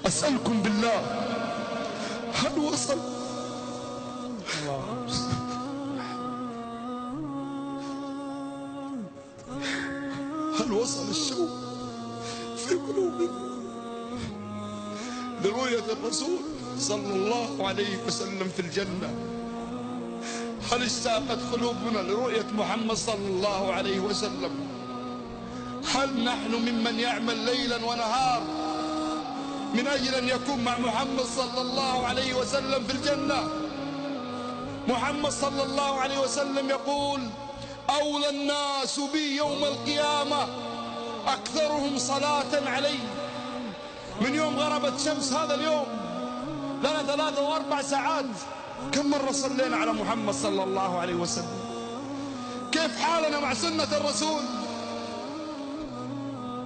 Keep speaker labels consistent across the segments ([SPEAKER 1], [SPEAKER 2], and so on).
[SPEAKER 1] أسألكم بالله، هل وصل الشوق في قلوبنا لرؤية الرسول صلى الله عليه وسلم في الجنة؟ هل اشتاقت قلوبنا لرؤية محمد صلى الله عليه وسلم؟ هل نحن ممن يعمل ليلا ونهار من أجل أن يكون مع محمد صلى الله عليه وسلم في الجنة؟ محمد صلى الله عليه وسلم يقول: أولى الناس بي يوم القيامة أكثرهم صلاة علي. من يوم غربت شمس هذا اليوم لنا 3 و4 ساعات، كم مرة صلينا على محمد صلى الله عليه وسلم؟ كيف حالنا مع سنة الرسول؟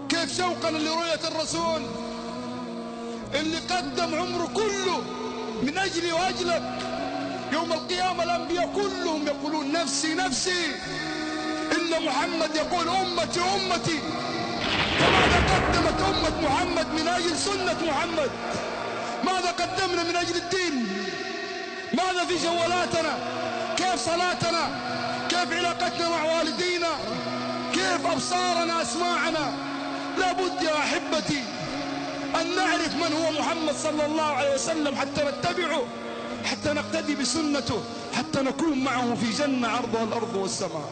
[SPEAKER 1] كيف شوقنا لرؤية الرسول اللي قدم عمره كله من أجلي وأجلك؟ يوم القيامة الأنبياء كلهم يقولون نفسي نفسي، إلا محمد يقول أمتي أمتي. فماذا قدمت أمة محمد من أجل سنة محمد؟ ماذا قدمنا من أجل الدين؟ ماذا في جوالاتنا؟ كيف صلاتنا؟ كيف علاقتنا مع والدينا؟ كيف أبصارنا أسماعنا؟ لابد يا أحبتي أن نعرف من هو محمد صلى الله عليه وسلم حتى نتبعه، حتى نقتدي بسنته، حتى نكون معه في جنة عرضها الأرض والسماء.